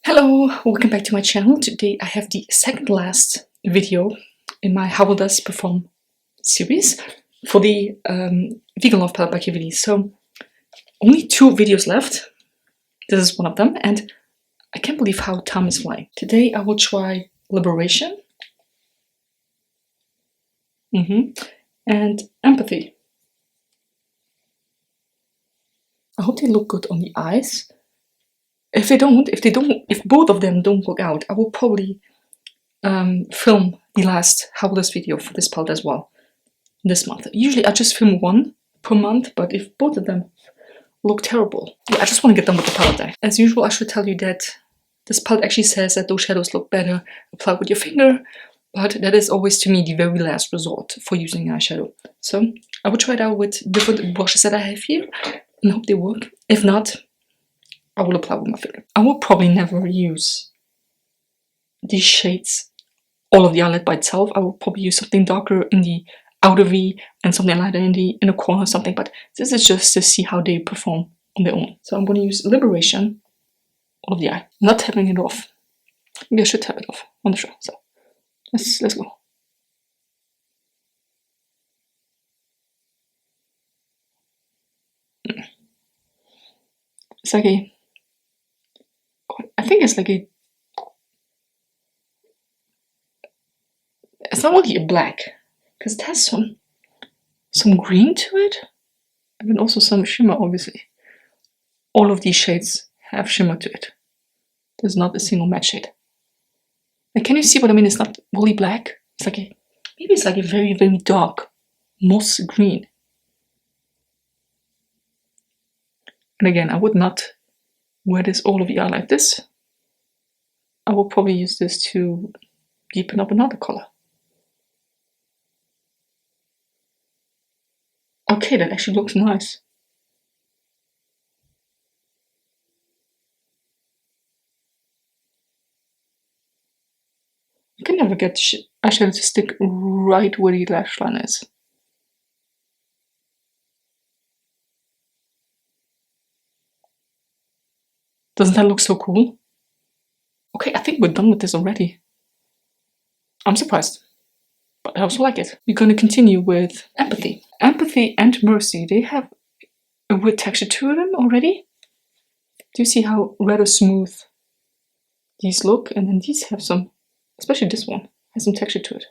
Hello, welcome back to my channel. Today I have the second last video in my How Will This Perform series for the Vegan Love Palette by KVD. So only 2 videos left. This is one of them and I can't believe how time is flying. Today I will try Liberation and Empathy. I hope they look good on the eyes. If both of them don't work out, I will probably film the last How Will This video for this palette as well this month. Usually I just film one per month, but if both of them look terrible, yeah, I just want to get done with the palette day. As usual, I should tell you that this palette actually says that those shadows look better applied with your finger, but that is always to me the very last resort for using eyeshadow. So I will try it out with different brushes that I have here and hope they work. If not, I will apply with my finger. I will probably never use these shades, all of the eyelid by itself. I will probably use something darker in the outer V and something lighter in the inner corner or something, but this is just to see how they perform on their own. So I'm going to use Liberation, all of the eye, not tapping it off. Maybe I should tap it off on the show. So let's go. It's like a, I think it's like a, it's not really a black, because it has some green to it, and then also some shimmer, obviously. All of these shades have shimmer to it. There's not a single matte shade. And can you see what I mean? It's not really black. It's like a, maybe it's like a very, very dark moss green. And again, I would not wear this all of the eye like this. I will probably use this to deepen up another color. Okay, that actually looks nice. You can never get eyeshadow to stick right where the lash line is. Doesn't that look so cool? Okay, I think we're done with this already. I'm surprised, but I also like it. We're going to continue with Empathy. Empathy and Mercy, they have a weird texture to them already. Do you see how rather smooth these look? And then these have some, especially this one, has some texture to it.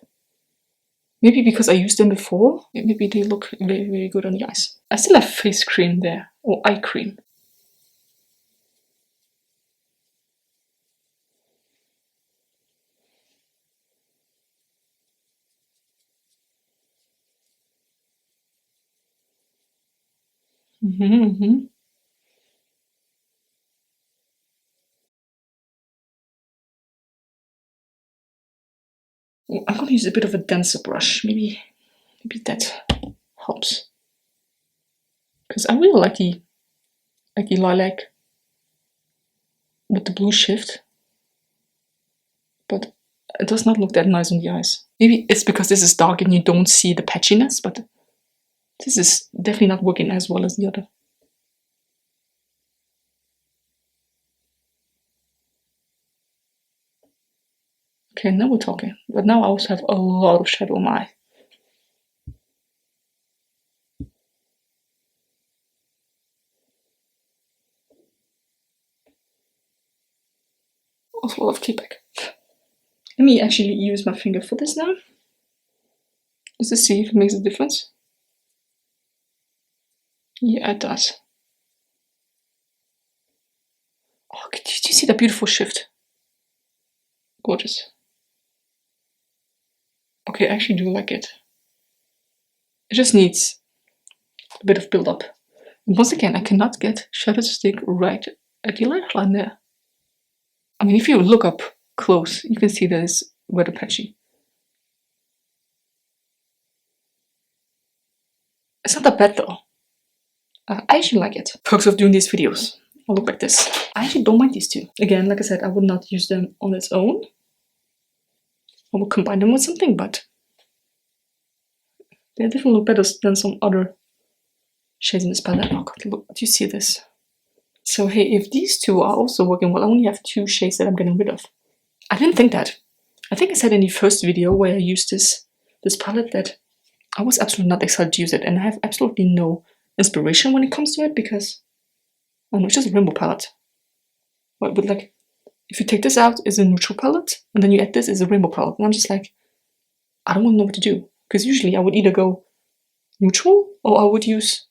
Maybe because I used them before, maybe they look very, very good on the eyes. I still have face cream there, or eye cream. I'm going to use a bit of a denser brush. Maybe that helps. Because I really like the lilac with the blue shift, but it does not look that nice on the eyes. Maybe it's because this is dark and you don't see the patchiness, but this is definitely not working as well as the other. Okay, now we're talking. But now I also have a lot of shadow on my eye. Also a lot of feedback. Let me actually use my finger for this now. Just to see if it makes a difference. Yeah, it does. Oh, did you see that beautiful shift? Gorgeous. Okay, I actually do like it. It just needs a bit of build up. And once again, I cannot get shadow to stick right at the lash line there. I mean, if you look up close, you can see that it's rather patchy. It's not that bad though. I actually like it. Perks of doing these videos. I'll look like this. I actually don't mind these two. Again, like I said, I would not use them on its own. I will combine them with something, but they definitely look better than some other shades in this palette. Oh god, look, do you see this? So hey, if these two are also working well, I only have 2 shades that I'm getting rid of. I didn't think that. I think I said in the first video where I used this palette that I was absolutely not excited to use it, and I have absolutely no inspiration when it comes to it because I don't know, it's just a rainbow palette. But like, if you take this out, it's a neutral palette, and then you add this, it's a rainbow palette, and I'm just like, I don't know what to do, because usually I would either go neutral or I would use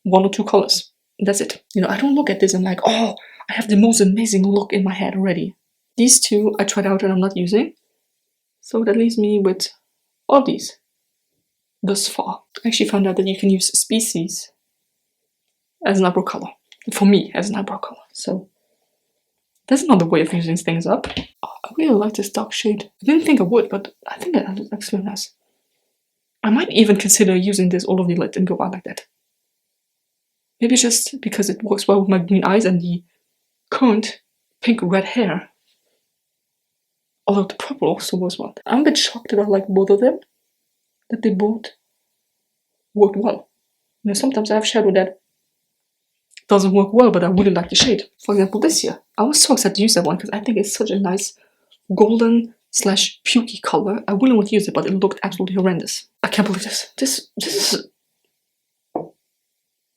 1 or 2 colors. That's it. You know, I don't look at this and like, oh, I have the most amazing look in my head already. These 2 I tried out and I'm not using, so that leaves me with all these thus far. I actually found out that you can use Species as an eyebrow color. For me, as an eyebrow color. So that's another way of using things up. Oh, I really like this dark shade. I didn't think I would, but I think that looks really nice. I might even consider using this all over the lid and go out like that. Maybe just because it works well with my green eyes and the current pink-red hair. Although the purple also works well. I'm a bit shocked that I like both of them. That they both worked well. You know, sometimes I have shadow that doesn't work well, but I really like the shade. For example, this here. I was so excited to use that one because I think it's such a nice golden / pukey color. I wouldn't want to use it, but it looked absolutely horrendous. I can't believe this. This is...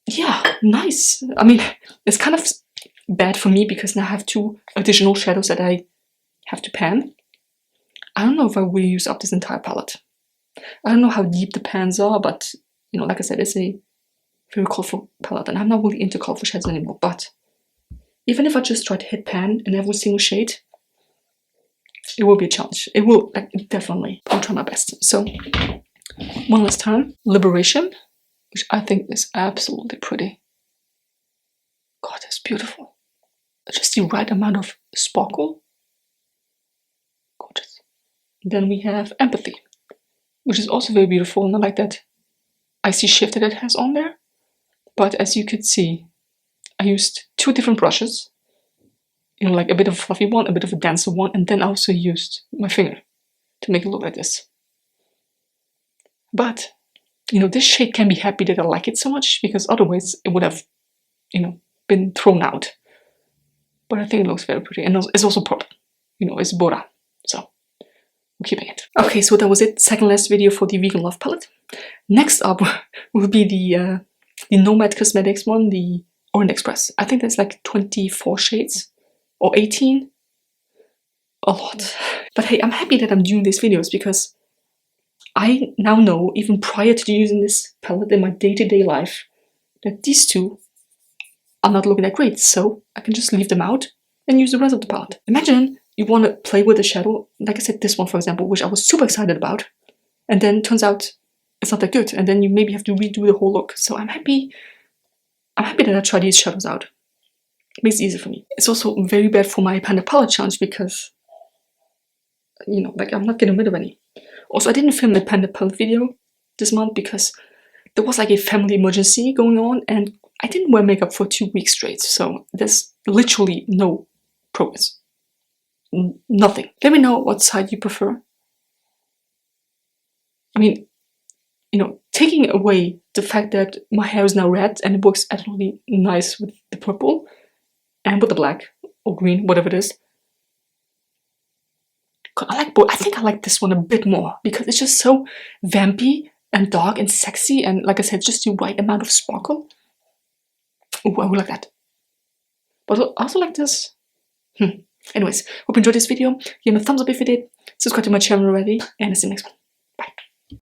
yeah, nice. I mean, it's kind of bad for me because now I have 2 additional shadows that I have to pan. I don't know if I will use up this entire palette. I don't know how deep the pans are, but, you know, like I said, it's a very colorful palette, and I'm not really into colorful shades anymore, but even if I just try to hit pan in every single shade, it will be a challenge. It will, like, definitely. I'll try my best. So, one last time, Liberation, which I think is absolutely pretty. God, that's beautiful. Just the right amount of sparkle. Gorgeous. Then we have Empathy, which is also very beautiful, and I like that icy shift that it has on there. But as you could see, I used 2 different brushes. You know, like a bit of a fluffy one, a bit of a denser one, and then I also used my finger to make it look like this. But, you know, this shade can be happy that I like it so much, because otherwise it would have, you know, been thrown out. But I think it looks very pretty, and it's also purple. You know, it's Bora, so we're keeping it. Okay, so that was it. Second last video for the Vegan Love palette. Next up will be the Nomad Cosmetics one, the Orient Express. I think there's like 24 shades, or 18. A lot. But hey, I'm happy that I'm doing these videos because I now know, even prior to using this palette in my day-to-day life, that these 2 are not looking that great, so I can just leave them out and use the rest of the palette. Imagine you want to play with the shadow, like I said, this one for example, which I was super excited about, and then turns out it's not that good, and then you maybe have to redo the whole look. So I'm happy that I tried these shadows out. It makes it easier for me. It's also very bad for my Panda palette challenge because, you know, like I'm not getting rid of any. Also, I didn't film the Panda palette video this month because there was like a family emergency going on, and I didn't wear makeup for 2 weeks straight, so there's literally no progress. Nothing. Let me know what side you prefer. I mean, you know, taking away the fact that my hair is now red and it works absolutely nice with the purple and with the black or green, whatever it is. I like both. I think I like this one a bit more because it's just so vampy and dark and sexy, and like I said, just the right amount of sparkle. Oh, I would like that. But I also like this. Anyways, hope you enjoyed this video. Give me a thumbs up if you did. Subscribe to my channel already, and I'll see you next one. Bye.